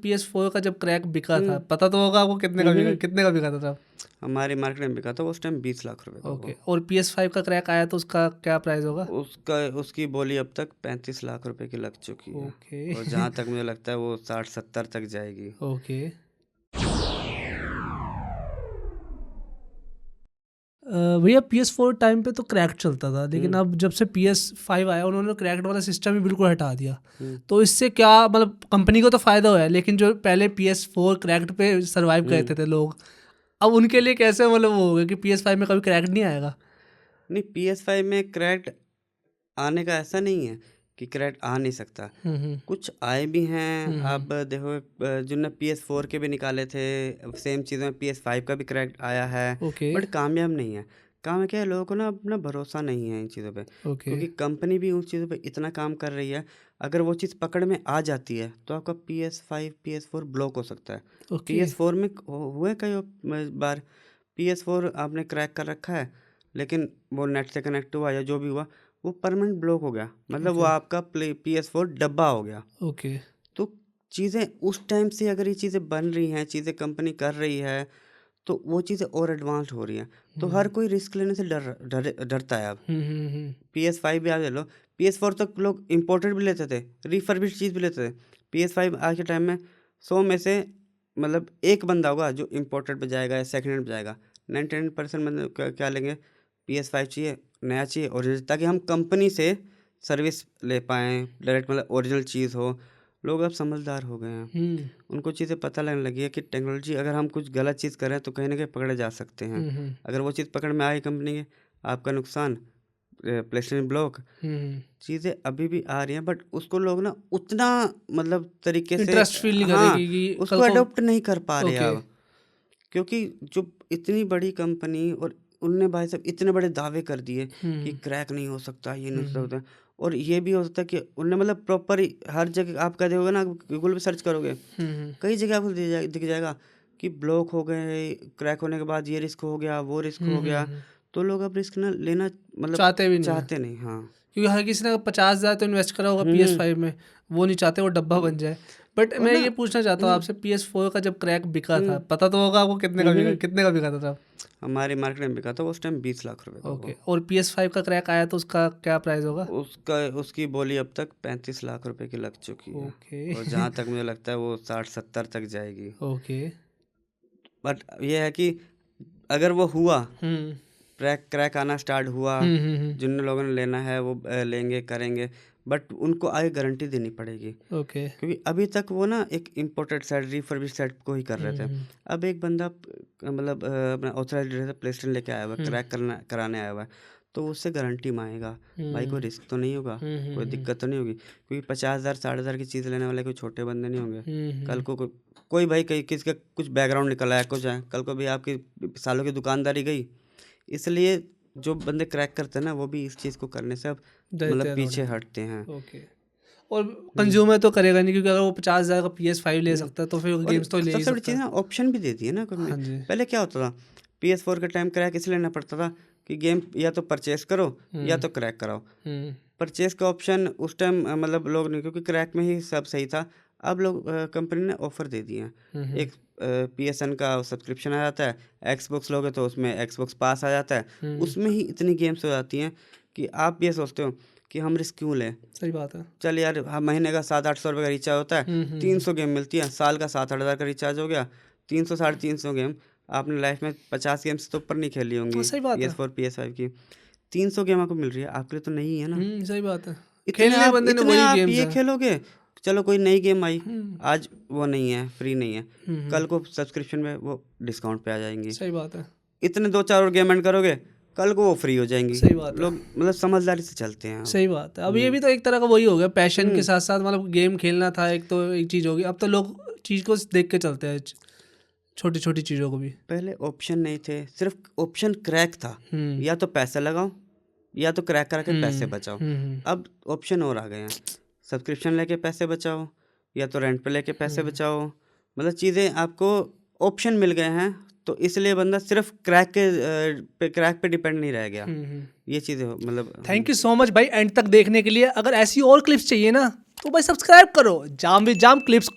PS4 का जब crack बिका था, पता तो होगा आपको कितने का बिका था तब? हमारी मार्केट में बिका था उस टाइम 20 लाख रुपए का ओके, और PS5 का क्रैक आया तो उसका क्या प्राइस होगा? उसकी बोली अब तक 35 लाख रुपए की लग चुकी है। ओके। और जहाँ तक मुझे लगता है वो 60-70 तक जाएगी। ओके। भैया PS4 टाइम पे तो क्रैक चलता था, लेकिन अब जब से PS5 आया उन्होंने क्रैक्ड वाला सिस्टम ही बिल्कुल हटा दिया। तो इससे क्या मतलब कंपनी को तो फ़ायदा हुआ है, लेकिन जो पहले PS4 क्रैक्ड पे सर्वाइव करते थे लोग, अब उनके लिए कैसे मतलब वो होगा कि PS5 में कभी क्रैक्ड नहीं आएगा? नहीं, PS5 में क्रैक्ड आने का ऐसा नहीं है कि क्रैक्ड आ नहीं सकता। कुछ आए भी हैं। अब देखो जिनने PS4 के भी निकाले थे सेम चीज़ में PS5 का भी क्रैक्ड आया है, ओके। बट कामयाब नहीं है। काम है क्या है, लोगों को ना अपना भरोसा नहीं है इन चीज़ों पे, ओके। क्योंकि कंपनी भी उन चीज़ों पे इतना काम कर रही है। अगर वो चीज़ पकड़ में आ जाती है तो आपका PS5 PS4 ब्लॉक हो सकता है। ओके। PS4 में हुए कई बार PS4 आपने क्रैक कर रखा है, लेकिन वो नेट से कनेक्ट हुआ या जो भी हुआ वो परमानेंट ब्लॉक हो गया, मतलब वो ओके। आपका PS4 डब्बा हो गया। ओके। तो चीज़ें उस टाइम से अगर ये चीज़ें बन रही हैं, चीज़ें कंपनी कर रही है, तो वो चीज़ें और एडवांस हो रही हैं। तो हर कोई रिस्क लेने से डरता है अब। PS5 भी आप ले लो, PS4 तक लोग इम्पोर्टेड भी लेते थे, रिफर्बिश्ड चीज़ भी लेते थे। PS5 आज के टाइम में 100 में से मतलब एक बंदा होगा जो इम्पोर्टेड पे जाएगा या सेकेंड हैंड पे जाएगा। 99% मतलब क्या लेंगे, PS5 चाहिए, नया चाहिए, ओरिजिनल, ताकि हम कंपनी से सर्विस ले पाएँ, डायरेक्ट मतलब ओरिजिनल चीज़ हो। लोग अब समझदार हो गए हैं, उनको चीज़ें पता लगने लगी है कि टेक्नोलॉजी अगर हम कुछ गलत चीज़ करें तो कहीं ना कहीं पकड़े जा सकते हैं। अगर वो चीज़ पकड़ में आई कंपनी के, आपका नुकसान, प्लेस्टेशन ब्लॉक, चीज़ें अभी भी आ रही हैं, बट उसको लोग ना उतना मतलब तरीके से इंटरेस्ट फील नहीं हाँ करेगी कि उसको कल को। अडोप्ट नहीं कर पा रहे ओके। अब, क्योंकि जो इतनी बड़ी कंपनी और उनने भाई साहब इतने बड़े दावे कर दिए कि क्रैक नहीं हो सकता, ये नहीं हो सकता, और ये भी हो सकता है कि उनने मतलब प्रॉपर हर जगह आप कह दोगे ना, गूगल पे सर्च करोगे कई जगह आपको दिख जाएगा कि ब्लॉक हो गए, क्रैक होने के बाद ये रिस्क हो गया, वो रिस्क हो गया। तो लोग अब रिस्क ना लेना मतलब चाहते भी नहीं है, चाहते नहीं। हाँ, क्योंकि हर किसी ने 50,000 तो इन्वेस्ट करा होगा हम्म PS5 में, वो नहीं चाहते वो डब्बा बन जाए। बट और मैं ना ये पूछना चाहता हूँ आपसे, PS4 का जब क्रैक बिका था, पता तो होगा आपको कितने का बिका था तब? हमारी मार्केट में बिका था उस टाइम 20 लाख रुपए का ओके, और PS5 का क्रैक आया तो उसका क्या प्राइस होगा? उसकी बोली अब तक 35 लाख रुपए की लग चुकी है। ओके। और जहाँ तक मुझे लगता है वो 60-70 तक जाएगी। ओके। बट ये है कि अगर वो हुआ, हम्म। क्रैक आना स्टार्ट हुआ, जिन लोगों ने लेना है वो लेंगे करेंगे, बट उनको आगे गारंटी देनी पड़ेगी, ओके। क्योंकि अभी तक वो ना एक इम्पोर्टेड सेट, रिफर्बिश्ड सेट को ही कर रहे थे। अब एक बंदा मतलब अपना ऑथराइज्ड प्लेस्टेशन लेके आया हुआ है, क्रैक कराने आया हुआ है, तो उससे गारंटी मांगेगा। भाई कोई रिस्क तो नहीं होगा, कोई दिक्कत तो नहीं होगी, क्योंकि 50,000 60,000 की चीज़ लेने वाले कोई छोटे बंदे नहीं होंगे। कल को कोई भाई कहीं किसी का कुछ बैकग्राउंड निकल आया, कुछ है, कल को भी आपकी सालों की दुकानदारी गई। इसलिए जो बंदे क्रैक करते हैं ना, वो भी इस चीज़ को करने से अब मतलब पीछे हटते हैं। ओके। और कंज्यूमर तो करेगा नहीं, क्योंकि अगर वो 50,000 का PS5 ले सकता है तो फिर और गेम्स तो ले ही सबसे बड़ी सकता चीज़ है। ना, ऑप्शन भी दे दिए ना कंपनी। हाँ जी। पहले क्या होता था, PS4 के टाइम क्रैक इसलिए लेना पड़ता था कि गेम या तो परचेस करो या तो क्रैक कराओ। परचेस का ऑप्शन उस टाइम मतलब लोग नहीं, क्योंकि क्रैक में ही सब सही था। अब लोग कंपनी ने ऑफर दे दिए हैं, एक PSN का सब्सक्रिप्शन आ जाता है, एक्सबॉक्स लोगे तो उसमें एक्सबॉक्स पास आ जाता है, उसमें ही इतनी गेम्स हो जाती हैं कि आप ये सोचते हो कि हम रिस्क क्यों लें। सही बात है। चल यार, महीने का 700-800 रुपये का रिचार्ज होता है, 300 गेम मिलती है, साल का 7-8 हज़ार का रिचार्ज हो गया, 300 350 गेम। आपने लाइफ में 50 गेम से तो ऊपर नहीं खेली होंगी सही बात है। PS4 PS5 की। 300 गेम आपको मिल रही है, आपके लिए तो नहीं है ना। सही बात है। इतने खेलने आप बंदे ने इतने वही आप गेम्स ये हैं। खेलोगे, चलो कोई नई गेम आई, आज वो नहीं है, फ्री नहीं है, कल को सब्सक्रिप्शन में वो डिस्काउंट पे आ जाएंगी। सही बात है। इतने 2-4 और गेम ऐड करोगे, कल को वो फ्री हो जाएंगी। सही बात है। लोग मतलब समझदारी से चलते हैं अब। सही बात है। अब ये भी तो एक तरह का वही हो गया, पैशन के साथ साथ मतलब गेम खेलना था एक, तो एक चीज़ होगी। अब तो लोग चीज़ को देख के चलते हैं, छोटी छोटी चीज़ों को भी। पहले ऑप्शन नहीं थे, सिर्फ ऑप्शन क्रैक था, या तो पैसे लगाओ या तो क्रैक करा के पैसे बचाओ। अब ऑप्शन और आ गए हैं, सब्सक्रिप्शन लेके पैसे बचाओ या तो रेंट पे लेके पैसे बचाओ, मतलब चीज़ें आपको ऑप्शन मिल गए हैं। तो इसलिए बंदा सिर्फ क्रैक पे डिपेंड नहीं रह गया। ये चीज़ें मतलब थैंक यू सो मच भाई एंड तक देखने के लिए। अगर ऐसी और क्लिप्स चाहिए ना तो भाई सब्सक्राइब करो जाम विद जाम क्लिप्स को।